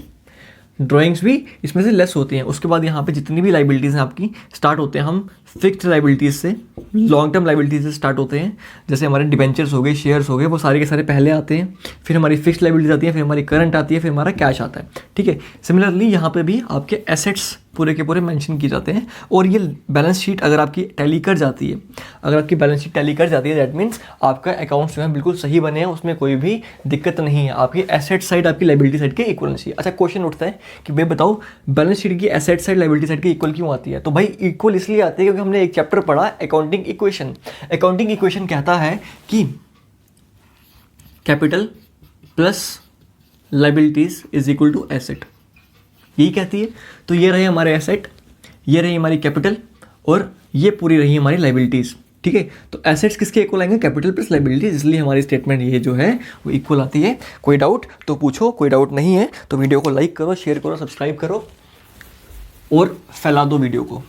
ड्राइंग्स भी इसमें से लेस होती हैं। उसके बाद यहाँ पे जितनी भी लाइबिलिटीज़ हैं आपकी स्टार्ट होते हैं हम फिक्स्ड लाइबिलिटीज़ से, लॉन्ग टर्म लाइबिलिटीज़ से स्टार्ट होते हैं। जैसे हमारे डिबेंचर्स हो गए, शेयर्स हो गए, वो सारे के सारे पहले आते हैं, फिर हमारी फिक्स्ड लाइबिलिटीज़ आती है, फिर हमारी करंट आती है, फिर हमारा कैश आता है। ठीक है, सिमिलरली यहाँ पे भी आपके एसेट्स पूरे के पूरे मेंशन किए जाते हैं। और ये बैलेंस शीट अगर आपकी टैली कर जाती है, अगर आपकी बैलेंस शीट टैली कर जाती है, दैट मीन्स आपका अकाउंट जो है बिल्कुल सही बने हैं, उसमें कोई भी दिक्कत नहीं है। आपकी एसेट साइड आपकी लाइबिलिटी साइड के इक्वल चाहिए। अच्छा, क्वेश्चन उठता है कि भाई बताओ बैलेंस शीट की एसेट साइड लाइबिलिटी साइड के इक्वल क्यों आती है? तो भाई इक्वल इसलिए आती है क्योंकि हमने एक चैप्टर पढ़ा अकाउंटिंग इक्वेशन। अकाउंटिंग इक्वेशन कहता है कि capital plus liabilities is equal to asset, यही कहती है। तो ये रहे हमारे एसेट, ये रही हमारी कैपिटल, और ये पूरी रही हमारी लाइबिलिटीज़। ठीक है, तो एसेट्स किसके इक्वल आएंगे? कैपिटल प्लस लाइबिलिटीज, इसलिए हमारी स्टेटमेंट ये जो है वो इक्वल आती है। कोई डाउट तो पूछो, कोई डाउट नहीं है तो वीडियो को लाइक करो, शेयर करो, सब्सक्राइब करो और फैला दो वीडियो को।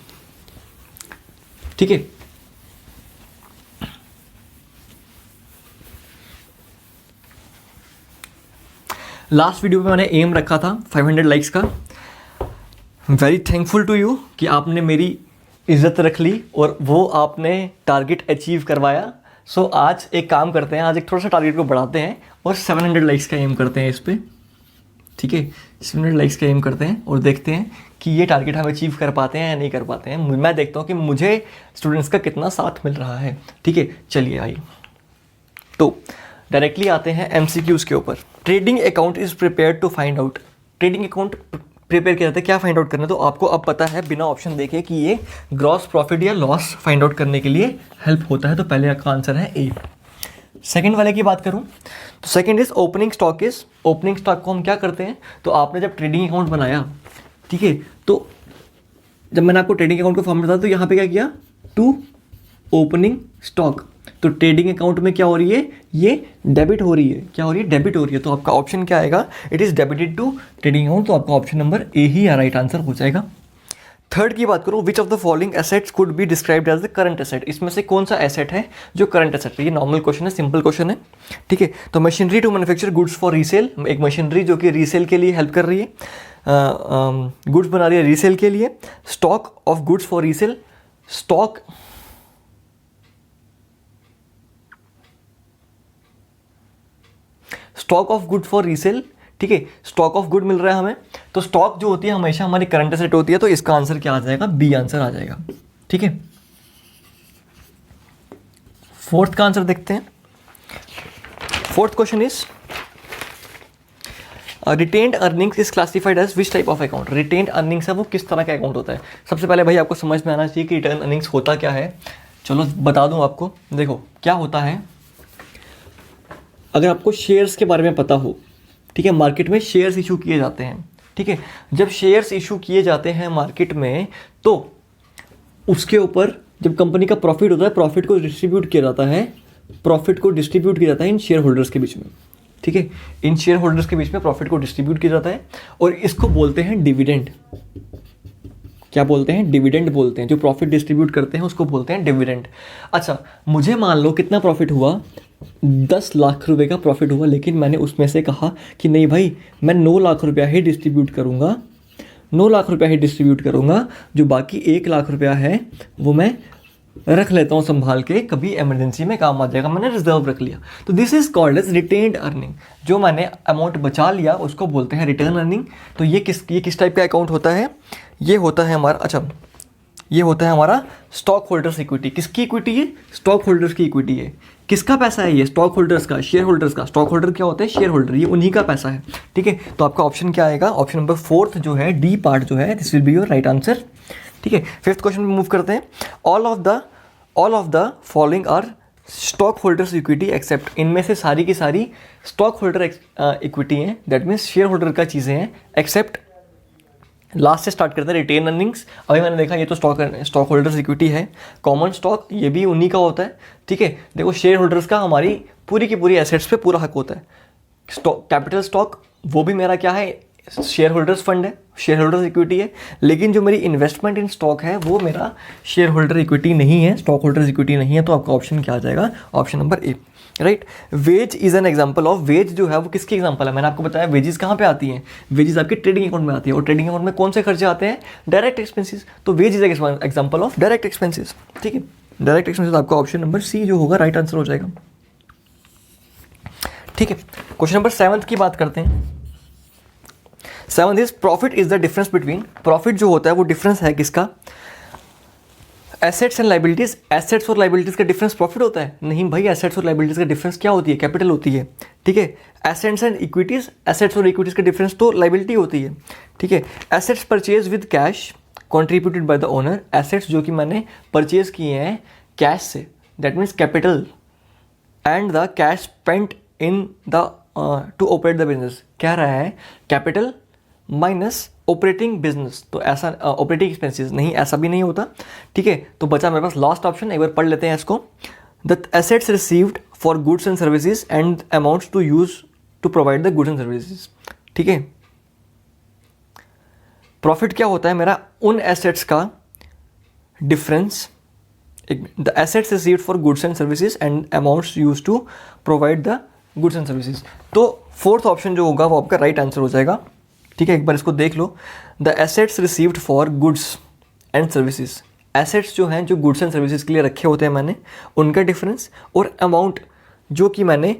ठीक है, लास्ट वीडियो में मैंने एम रखा था 500 लाइक्स का। वेरी थैंकफुल टू यू कि आपने मेरी इज्जत रख ली और वो आपने टारगेट अचीव करवाया। सो आज एक काम करते हैं, आज एक थोड़ा सा टारगेट को बढ़ाते हैं और 700 लाइक्स का एम करते हैं इस पर। ठीक है, 700 लाइक्स का एम करते हैं और देखते हैं कि ये टारगेट हम अचीव कर पाते हैं या नहीं कर पाते हैं। मैं देखता हूँ कि मुझे स्टूडेंट्स का कितना साथ मिल रहा है। ठीक है, चलिए आइए तो डायरेक्टली आते हैं MCQs के ऊपर। Trading account is prepare to find out. Trading account prepare किया जाता है, क्या फाइंड आउट करना है? तो आपको अब पता है बिना ऑप्शन देखे कि ये ग्रॉस प्रॉफिट या लॉस फाइंड आउट करने के लिए हेल्प होता है। तो पहले का आंसर है ए। सेकंड वाले की बात करूं तो second is opening stock is. Opening stock को हम क्या करते हैं? तो आपने जब ट्रेडिंग अकाउंट बनाया, ठीक है, तो जब मैंने आपको ट्रेडिंग अकाउंट का फॉर्म बताया तो यहाँ पे क्या किया? To opening stock. तो ट्रेडिंग अकाउंट में क्या हो रही है? ये डेबिट हो रही है। क्या हो रही है? डेबिट हो रही है। तो आपका ऑप्शन क्या आएगा? It is debited to trading account. तो आपका ऑप्शन नंबर ए ही राइट आंसर हो जाएगा। थर्ड की बात करूँ, which of the following assets could be described as the current asset. इसमें से कौन सा एसेट है जो करंट एसेट है? ये नॉर्मल क्वेश्चन है, सिंपल क्वेश्चन है। ठीक है, तो machinery to manufacture goods for resale, एक मशीनरी जो कि रीसेल के लिए हेल्प कर रही है, गुड्स बना रही है रीसेल के लिए। Stock of goods for resale, stock of good for resale. ठीक है, स्टॉक ऑफ गुड मिल रहा है हमें, तो स्टॉक जो होती है हमेशा हमारी करंट एसेट होती है। तो इसका आंसर क्या आ जाएगा? बी आंसर आ जाएगा। ठीक है, फोर्थ का आंसर देखते हैं। Fourth question is retained earnings is classified as which type of account. Retained earnings है वो किस तरह का अकाउंट होता है? सबसे पहले भाई आपको समझ में आना चाहिए कि रिटेन अर्निंग्स होता क्या है। चलो बता दूं आपको। देखो क्या होता है, अगर आपको शेयर्स के बारे में पता हो, ठीक है, मार्केट में शेयर्स इशू किए जाते हैं। ठीक है, जब शेयर्स इशू किए जाते हैं मार्केट में तो उसके ऊपर जब कंपनी का प्रॉफिट होता है, प्रॉफिट को डिस्ट्रीब्यूट किया जाता है, प्रॉफिट को डिस्ट्रीब्यूट किया जाता है इन शेयर होल्डर्स के बीच में। ठीक है, इन शेयर होल्डर्स के बीच में प्रॉफिट को डिस्ट्रीब्यूट किया जाता है और इसको बोलते हैं डिविडेंड। क्या बोलते हैं? डिविडेंड बोलते हैं। जो प्रॉफिट डिस्ट्रीब्यूट करते हैं उसको बोलते हैं डिविडेंड। अच्छा, मुझे मान लो कितना प्रॉफिट हुआ? 10 लाख रुपए का प्रॉफिट हुआ, लेकिन मैंने उसमें से कहा कि नहीं भाई मैं 9 लाख रुपया ही डिस्ट्रीब्यूट करूँगा, 9 लाख रुपया ही डिस्ट्रीब्यूट करूँगा, जो बाकी 1 लाख रुपया है वो मैं रख लेता हूँ संभाल के, कभी इमरजेंसी में काम आ जाएगा, मैंने रिजर्व रख लिया। तो this is called as retained earning. जो मैंने अमाउंट बचा लिया उसको बोलते हैं रिटर्न अर्निंग। तो ये किस टाइप का अकाउंट होता है? ये होता है हमारा, अच्छा ये होता है हमारा स्टॉक होल्डर्स इक्विटी। किसकी इक्विटी है? स्टॉक होल्डर्स की इक्विटी है। किसका पैसा है ये? स्टॉक होल्डर्स का, शेयर होल्डर्स का। स्टॉक होल्डर क्या होता है? शेयर होल्डर, ये उन्हीं का पैसा है। ठीक है, तो आपका ऑप्शन क्या आएगा? ऑप्शन नंबर फोर्थ जो है, डी पार्ट जो है, this will be your right answer. ठीक है, फिफ्थ क्वेश्चन में मूव करते हैं। All of the following are stock holders equity except. इनमें से सारी की सारी स्टॉक होल्डर इक्विटी हैं, दैट मीन्स शेयर होल्डर का चीज़ें हैं, एक्सेप्ट लास्ट से स्टार्ट करते हैं रिटेन अर्निंग्स। अभी मैंने देखा ये तो स्टॉक होल्डर्स इक्विटी है। कॉमन स्टॉक ये भी उन्हीं का होता है। ठीक है, देखो शेयर होल्डर्स का हमारी पूरी की पूरी एसेट्स पे पूरा हक होता है। स्टॉक कैपिटल स्टॉक वो भी मेरा क्या है? शेयर होल्डर्स फंड है, शेयर होल्डर्स इक्विटी है, लेकिन जो मेरी इन्वेस्टमेंट इन स्टॉक है वो मेरा शेयर होल्डर इक्विटी नहीं है, स्टॉक होल्डर्स इक्विटी नहीं है। तो आपका ऑप्शन क्या आ जाएगा? Option number A, right. Wage is an example of, wage जो है वो किसकी एग्जांपल है? मैंने आपको बताया वेजेस कहाँ पे आती हैं, वेजेस आपके ट्रेडिंग अकाउंट में आती है, और ट्रेडिंग अकाउंट में कौन से खर्चे आते हैं? Direct expenses. तो wage is example of direct expenses, ठीक है। डायरेक्ट एक्सपेंसेस आपका ऑप्शन नंबर सी जो होगा राइट आंसर हो जाएगा, ठीक है। क्वेश्चन नंबर 7 की बात करते हैं। 7 is profit is the difference between, profit जो होता है वो डिफरेंस है किसका? Assets and liabilities. एसेट्स और लाइबिलिटीज का डिफरेंस प्रॉफिट होता है? नहीं भाई, एसेट्स और लाइबिलिटीज का डिफरेंस क्या होती है? कैपिटल होती है, ठीक है। एसेट्स एंड इक्विटीज, एसेट्स और इक्विटीज का डिफरेंस तो लाइबिलिटी होती है, ठीक है। Assets purchase with cash contributed by the owner, assets जो कि मैंने परचेज किए हैं कैश से, that means capital, and the cash spent in the two operate the business. कह रहा है कैपिटल माइनस ऑपरेटिंग बिजनेस, तो ऐसा ऑपरेटिंग एक्सपेंसेस नहीं, ऐसा भी नहीं होता, ठीक है। तो बचा मेरे पास लास्ट ऑप्शन, एक बार पढ़ लेते हैं इसको। The assets received for goods and services and amounts to use to provide the goods and services, ठीक है। प्रॉफिट क्या होता है मेरा? उन एसेट्स का difference, the assets received for goods and services and amounts use to provide the goods and services. तो fourth option जो होगा वो आपका राइट आंसर हो जाएगा, ठीक है। एक बार इसको देख लो। The assets received for goods and services, assets जो हैं जो गुड्स एंड सर्विसेज के लिए रखे होते हैं मैंने, उनका डिफरेंस, और अमाउंट जो कि मैंने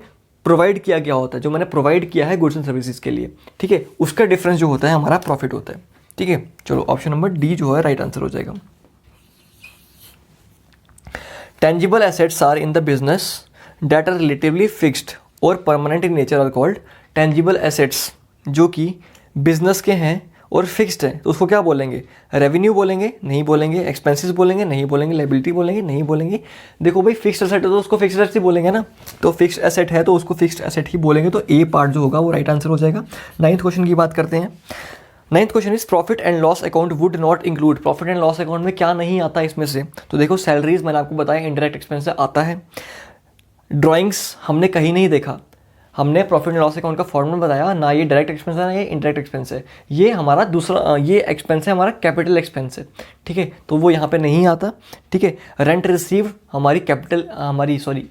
प्रोवाइड किया गया होता है, जो मैंने प्रोवाइड किया है गुड्स एंड सर्विसेज के लिए, ठीक है, उसका डिफरेंस जो होता है हमारा प्रॉफिट होता है, ठीक है। चलो ऑप्शन नंबर डी जो है राइट आंसर हो जाएगा। Tangible assets are in the business that are relatively fixed और permanent in nature are called tangible assets, जो कि बिजनेस के हैं और फिक्स्ड है, तो उसको क्या बोलेंगे? रेवेन्यू बोलेंगे? नहीं बोलेंगे। एक्सपेंसेस बोलेंगे? नहीं बोलेंगे। लाइबिलिटी बोलेंगे? नहीं बोलेंगे। देखो भाई, फिक्स्ड एसेट है तो उसको फिक्स्ड एसेट ही बोलेंगे ना, तो फिक्स्ड एसेट है तो उसको फिक्स्ड एसेट ही बोलेंगे, तो ए पार्ट जो होगा वो राइट आंसर हो जाएगा। 9th क्वेश्चन की बात करते हैं। 9th question is profit and loss account would not include, profit and loss account में क्या नहीं आता इसमें से? तो देखो, सैलरीज मैंने आपको बताया इनडायरेक्ट एक्सपेंस से आता है, ड्राइंग्स हमने कहीं नहीं देखा, हमने प्रॉफिट एंड लॉस अकाउंट का फॉर्मूला बताया, ना ये डायरेक्ट एक्सपेंस है ना ये इनडायरेक्ट एक्सपेंस है, ये हमारा दूसरा ये एक्सपेंस है हमारा कैपिटल एक्सपेंस है, ठीक है, तो वो यहाँ पे नहीं आता, ठीक है। रेंट रिसीव हमारी कैपिटल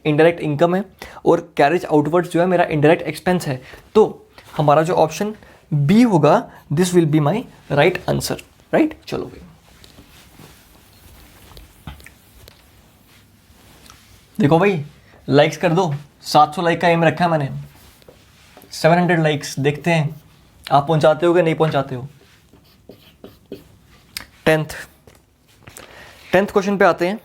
इनडायरेक्ट इनकम है, और कैरेज आउटवर्ड्स जो है मेरा इनडायरेक्ट एक्सपेंस है, तो हमारा जो ऑप्शन बी होगा this will be my right answer, right. चलो भाई, देखो भाई, लाइक्स कर दो, 700 लाइक का एम रखा है मैंने, 700 लाइक्स, देखते हैं आप पहुंचाते हो कि नहीं पहुंचाते हो। 10th क्वेश्चन पे आते हैं।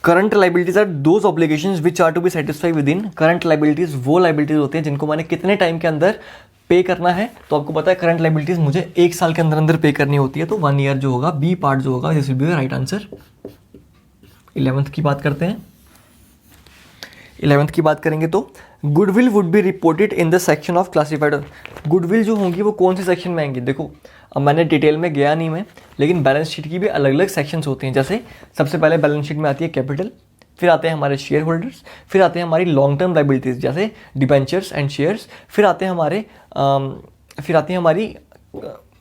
Current liabilities are those obligations which are to be satisfy within, current liabilities वो लाइबिलिटीज होते हैं जिनको मैंने कितने टाइम के अंदर पे करना है, तो आपको पता है करंट लाइबिलिटीज मुझे 1 साल के अंदर अंदर पे करनी होती है, तो 1 ईयर जो होगा, बी पार्ट जो होगा, this will B right answer. 11th की बात करते हैं। 11th की बात करेंगे तो goodwill would be reported in the section of classified, goodwill जो होंगी वो कौन सी सेक्शन में आएंगी? देखो, अब मैंने डिटेल में गया नहीं मैं, लेकिन बैलेंस शीट की भी अलग अलग सेक्शंस होते हैं। जैसे सबसे पहले बैलेंस शीट में आती है कैपिटल, फिर आते हैं हमारे शेयर होल्डर्स, फिर आते हैं हमारी लॉन्ग टर्म लाइबिलिटीज़ जैसे डिबेंचर्स एंड शेयर्स, फिर आते हैं हमारी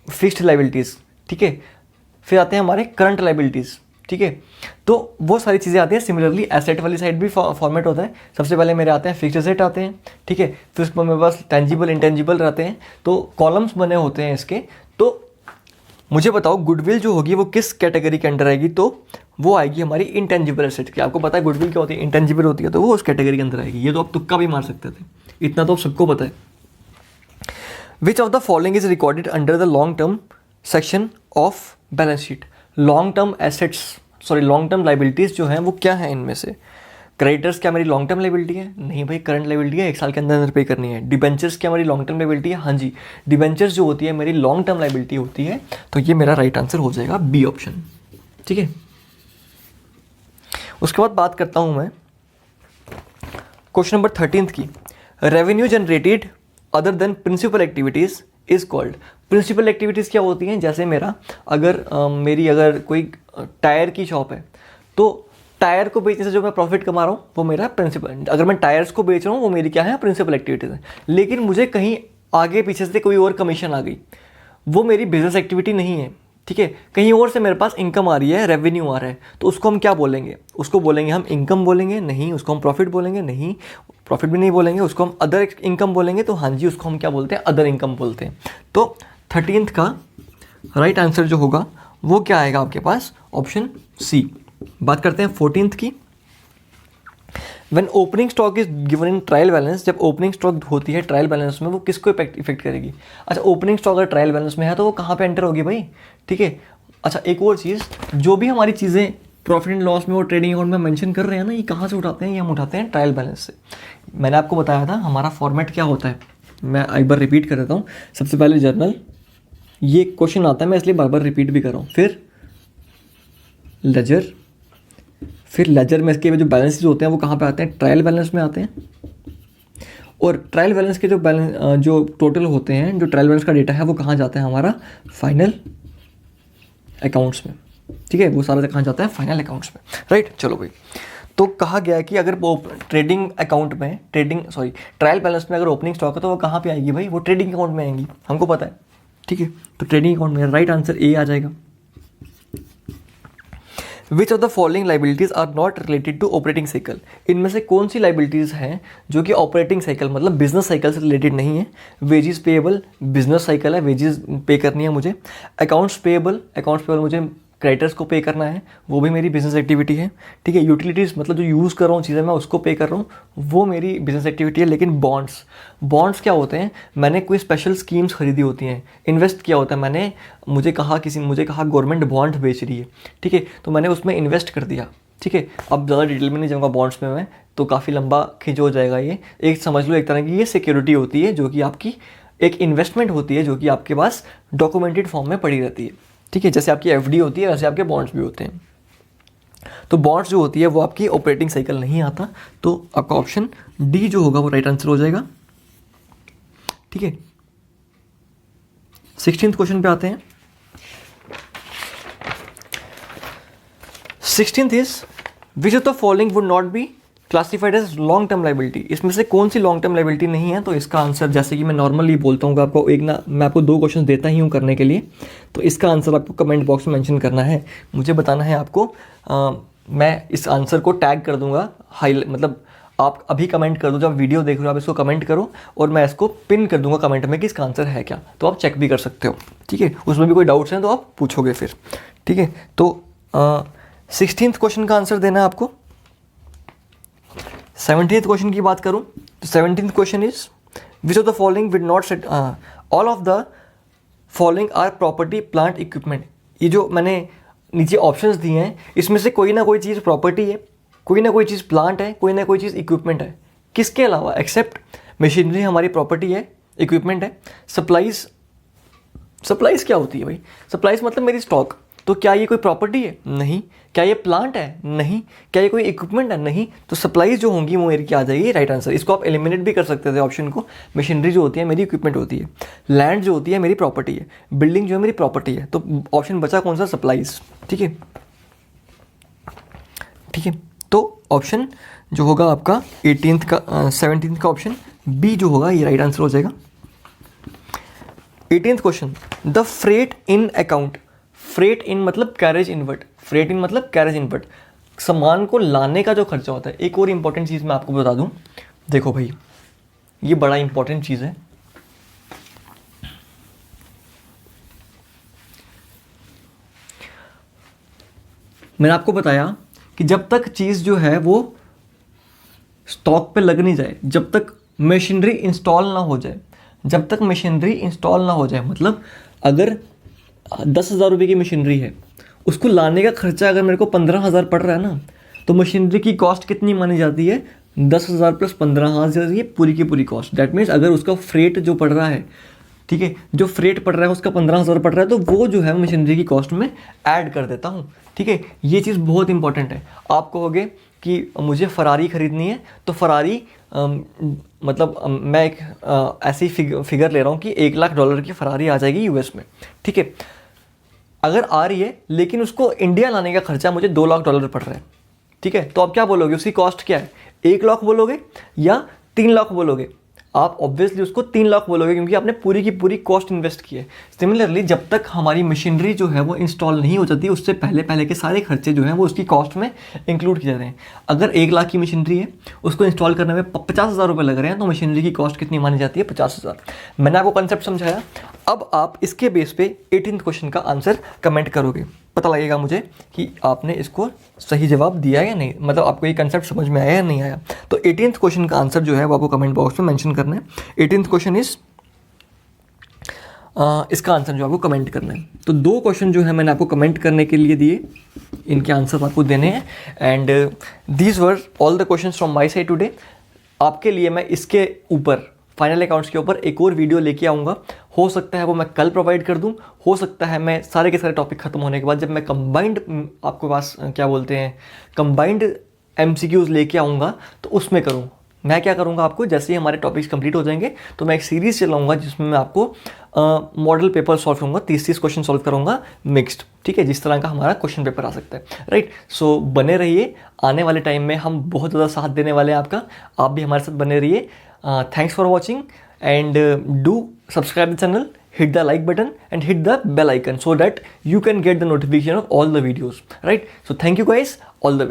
फिक्स्ड लाइबिलिटीज़, ठीक है, फिर आते हैं हमारे करंट लाइबिलिटीज़, ठीक है। तो वो सारी चीज़ें आती हैं। सिमिलरली एसेट वाली साइड भी फॉर्मेट होता है। सबसे पहले मेरे आते हैं फिक्स्ड एसेट आते हैं, ठीक है, फिर उसमें मेरे पास टेंजिबल इंटेंजिबल रहते हैं, तो कॉलम्स बने होते हैं इसके। तो मुझे बताओ गुडविल जो होगी वो किस कैटेगरी के अंडर आएगी? तो वो आएगी हमारी इंटेंजिबल एसेट की। आपको पता है गुडविल क्या होती है? इंटेंजिबल होती है, तो वो उस कैटेगरी के अंदर आएगी। ये तो आप तुक्का भी मार सकते थे, इतना तो आप सबको पता है। विच of the following is recorded under the long term section of balance sheet? Long term assets long term liabilities जो हैं वो क्या है इनमें से? क्रेडिटर्स क्या मेरी लॉन्ग टर्म लाइबिलिटी है? नहीं भाई, करंट लाइबिलिटी है, 1 साल के अंदर अंदर पे करनी है। डिबेंचर्स क्या मेरी लॉन्ग टर्म लाइबिलिटी है? हाँ जी, डिबेंचर्स जो होती है मेरी लॉन्ग टर्म लाइबिलिटी होती है, तो ये मेरा राइट आंसर हो जाएगा बी ऑप्शन, ठीक है। उसके बाद बात करता हूं मैं क्वेश्चन नंबर 13 की। Revenue generated other than principal activities is called. Principal activities क्या होती हैं? जैसे मेरी अगर कोई टायर की शॉप है, तो टायर को बेचने से जो मैं प्रॉफिट कमा रहा हूँ वो मेरा प्रिंसिपल, अगर मैं टायर्स को बेच रहा हूँ वो मेरी क्या है, प्रिंसिपल एक्टिविटीज़ है। लेकिन मुझे कहीं आगे पीछे से कोई और कमीशन आ गई, वो मेरी बिजनेस एक्टिविटी नहीं है, ठीक है। कहीं और से मेरे पास इनकम आ रही है, रेवेन्यू आ रहा है, तो उसको हम क्या बोलेंगे? उसको बोलेंगे हम इनकम बोलेंगे? नहीं। उसको हम प्रॉफिट बोलेंगे? नहीं, प्रॉफिट भी नहीं बोलेंगे। उसको हम अदर इनकम बोलेंगे? तो हाँ जी, उसको हम क्या बोलते हैं? अदर इनकम बोलते हैं। तो 13th का राइट आंसर जो होगा वो क्या आएगा आपके पास? Option C. बात करते हैं 14th की। When opening stock is given in trial balance, जब ओपनिंग स्टॉक होती है ट्रायल बैलेंस में, वो किसको इफेक्ट करेगी? अच्छा, ओपनिंग स्टॉक अगर ट्रायल बैलेंस में है तो वो कहाँ पे एंटर होगी भाई? ठीक है। अच्छा, एक और चीज़, जो भी हमारी चीज़ें प्रॉफिट एंड लॉस में और ट्रेडिंग अकाउंट में मेंशन कर रहे हैं ना, ये कहाँ से उठाते हैं? ये हम उठाते हैं ट्रायल बैलेंस से। मैंने आपको बताया था हमारा फॉर्मेट क्या होता है, मैं एक बार रिपीट कर देता हूँ। सबसे पहले जर्नल, ये क्वेश्चन आता है, मैं इसलिए बार बार रिपीट भी कर रहा हूँ। फिर लेजर, फिर लेजर में इसके जो बैलेंसेज होते हैं वो कहाँ पे आते हैं? ट्रायल बैलेंस में आते हैं। और ट्रायल बैलेंस के जो टोटल होते हैं, जो ट्रायल बैलेंस का डेटा है वो कहाँ जाता है? हमारा फाइनल अकाउंट्स में, ठीक है। वो सारा कहाँ जाता है? फाइनल अकाउंट्स में, राइट। चलो भाई, तो कहा गया है कि अगर वो ट्रेडिंग अकाउंट में ट्रायल बैलेंस में अगर ओपनिंग स्टॉक है तो वो कहाँ पे आएगी भाई? वो ट्रेडिंग अकाउंट में आएंगी, हमको पता है, ठीक है। तो ट्रेडिंग अकाउंट में राइट आंसर ए आ जाएगा। Which of the following liabilities are not related to operating cycle? इनमें से कौन सी लाइबिलिटीज हैं जो कि ऑपरेटिंग साइकिल मतलब बिजनेस साइकिल से रिलेटेड नहीं है? वेजेस पेएबल, बिजनेस साइकिल है, वेजेस पे करनी है मुझे। अकाउंट्स पेएबल मुझे क्रेडिटर्स को पे करना है, वो भी मेरी बिजनेस एक्टिविटी है, ठीक है। यूटिलिटीज़ मतलब जो यूज़ कर रहा हूँ चीज़ें मैं उसको पे कर रहा हूँ, वो मेरी बिजनेस एक्टिविटी है। लेकिन बॉन्ड्स क्या होते हैं? मैंने कोई स्पेशल स्कीम्स खरीदी होती हैं, इन्वेस्ट किया होता है मैंने, मुझे कहा गवर्नमेंट बॉन्ड बेच रही है, ठीक है, तो मैंने उसमें इन्वेस्ट कर दिया, ठीक है। अब ज़्यादा डिटेल में नहीं जाऊँगा बॉन्ड्स में मैं, तो काफ़ी लंबा खिंच हो जाएगा ये। एक समझ लो, एक तरह की ये सिक्योरिटी होती है जो कि आपकी एक इन्वेस्टमेंट होती है, जो कि आपके पास डॉक्यूमेंटेड फॉर्म में पड़ी रहती है, ठीक है। जैसे आपकी एफडी होती है वैसे आपके बॉन्ड्स भी होते हैं। तो बॉन्ड्स जो होती है वो आपकी ऑपरेटिंग साइकिल नहीं आता, तो आपका ऑप्शन डी जो होगा वो राइट आंसर हो जाएगा, ठीक है। 16th क्वेश्चन पे आते हैं। 16th is which of the following would not be classified as long term liability? इसमें से कौन सी लॉन्ग टर्म लाइबिलिटी नहीं है? तो इसका आंसर, जैसे कि मैं नॉर्मली बोलता हूँ आपको, मैं आपको 2 क्वेश्चन देता ही हूँ करने के लिए, तो इसका आंसर आपको कमेंट बॉक्स में मेंशन करना है। मुझे बताना है आपको, मैं इस आंसर को टैग कर दूंगा, मतलब आप अभी कमेंट कर दो, जब वीडियो देख रहे हो आप इसको कमेंट करो, और मैं इसको पिन कर दूंगा कमेंट में कि इसका आंसर है क्या, तो आप चेक भी कर सकते हो, ठीक है। उसमें भी कोई डाउट्स हैं तो आप पूछोगे फिर, ठीक है। तो 16th क्वेश्चन का आंसर देना है आपको। 17th क्वेश्चन की बात करूं तो 17th question is which of the following would not set all of the following are property plant equipment? ये जो मैंने नीचे ऑप्शंस दिए हैं इसमें से कोई ना कोई चीज़ प्रॉपर्टी है, कोई ना कोई चीज़ प्लांट है, कोई ना कोई चीज़ इक्विपमेंट है। किसके अलावा? एक्सेप्ट मशीनरी हमारी प्रॉपर्टी है, इक्विपमेंट है। सप्लाईज क्या होती है भाई? सप्लाईज मतलब मेरी स्टॉक, तो क्या ये कोई प्रॉपर्टी है? नहीं। क्या ये प्लांट है? नहीं। क्या ये कोई इक्विपमेंट है? नहीं। तो सप्लाईज जो होंगी वो मेरी क्या आ जाएगी? Right answer. इसको आप एलिमिनेट भी कर सकते थे ऑप्शन को। मशीनरी जो होती है मेरी इक्विपमेंट होती है, लैंड जो होती है मेरी प्रॉपर्टी है, बिल्डिंग जो है मेरी प्रॉपर्टी है, तो ऑप्शन बचा कौन सा? सप्लाईज, ठीक है, ठीक है। तो ऑप्शन जो होगा आपका 17th का ऑप्शन बी जो होगा ये राइट आंसर हो जाएगा। 18th question, the freight in account. Freight in मतलब कैरेज इनवर्ट, फ्रेट इन मतलब कैरेज इनवर्ट, सामान को लाने का जो खर्चा होता है। एक और इंपॉर्टेंट चीज़ मैं आपको बता दूं, देखो भाई ये बड़ा इंपॉर्टेंट चीज़ है। मैंने आपको बताया कि जब तक चीज़ जो है वो स्टॉक पे लग नहीं जाए, जब तक मशीनरी इंस्टॉल ना हो जाए, जब तक मशीनरी इंस्टॉल ना हो जाए, मतलब अगर 10,000 रुपये की मशीनरी है, उसको लाने का खर्चा अगर मेरे को 15,000 पड़ रहा है ना, तो मशीनरी की कॉस्ट कितनी मानी जाती है? 10,000 प्लस 15,000, ये पूरी की पूरी कॉस्ट। दैट मीन्स अगर उसका फ्रेट जो पड़ रहा है, ठीक है, जो फ्रेट पड़ रहा है उसका 15,000 पड़ रहा है, तो वो जो है मशीनरी की कॉस्ट में ऐड कर देता हूँ, ठीक है। ये चीज़ बहुत इंपॉर्टेंट है। आप कहोगे कि मुझे फ़रारी ख़रीदनी है, तो फ़रारी मतलब मैं एक ऐसी फिगर ले रहा हूँ कि $1,00,000 की फ़रारी आ जाएगी यूएस में, ठीक है। अगर आ रही है लेकिन उसको इंडिया लाने का खर्चा मुझे $2,00,000 पड़ रहा है, ठीक है, तो आप क्या बोलोगे, उसकी कॉस्ट क्या है, 1 लाख बोलोगे या 3 लाख बोलोगे? आप ऑब्वियसली उसको 3 लाख बोलोगे क्योंकि आपने पूरी की पूरी कॉस्ट इन्वेस्ट की है। सिमिलरली जब तक हमारी मशीनरी जो है वो इंस्टॉल नहीं हो जाती, उससे पहले पहले के सारे खर्चे जो हैं वो उसकी कॉस्ट में इंक्लूड किए जाते हैं। अगर 1 लाख की मशीनरी है, उसको इंस्टॉल करने में 50,000 रुपये लग रहे हैं, तो मशीनरी की कॉस्ट कितनी मानी जाती है, 50,000। मैंने आपको कंसेप्ट समझाया। अब आप इसके बेस पे 18th क्वेश्चन का आंसर कमेंट करोगे, पता लगेगा मुझे कि आपने इसको सही जवाब दिया या नहीं, मतलब आपको ये कंसेप्ट समझ में आया या नहीं आया। तो 18th क्वेश्चन का आंसर जो है वो आपको कमेंट बॉक्स में मेंशन करना है। 18th क्वेश्चन इज इसका आंसर जो आपको कमेंट करना है। तो 2 क्वेश्चन जो है मैंने आपको कमेंट करने के लिए दिए, इनके आंसर आपको देने हैं। And these were all the question from my side today. आपके लिए मैं इसके ऊपर फाइनल अकाउंट्स के ऊपर एक और वीडियो लेके आऊँगा। हो सकता है वो मैं कल प्रोवाइड कर दूँ, हो सकता है मैं सारे के सारे टॉपिक खत्म होने के बाद जब मैं कंबाइंड आपके पास क्या बोलते हैं कंबाइंड MCQs लेके आऊँगा तो उसमें करूँ। मैं क्या करूँगा, आपको जैसे ही हमारे टॉपिक्स कंप्लीट हो जाएंगे तो मैं एक सीरीज़ चलाऊँगा जिसमें मैं आपको मॉडल पेपर सॉल्व करूँगा, 30 क्वेश्चन सॉल्व करूँगा मिक्स्ड, ठीक है, जिस तरह का हमारा क्वेश्चन पेपर आ सकता है, राइट। सो बने रहिए, आने वाले टाइम में हम बहुत ज़्यादा साथ देने वाले हैं आपका, आप भी हमारे साथ बने रहिए। Thanks for watching and do subscribe the channel, hit the like button and hit the bell icon so that you can get the notification of all the videos, right? So thank you guys, all the best.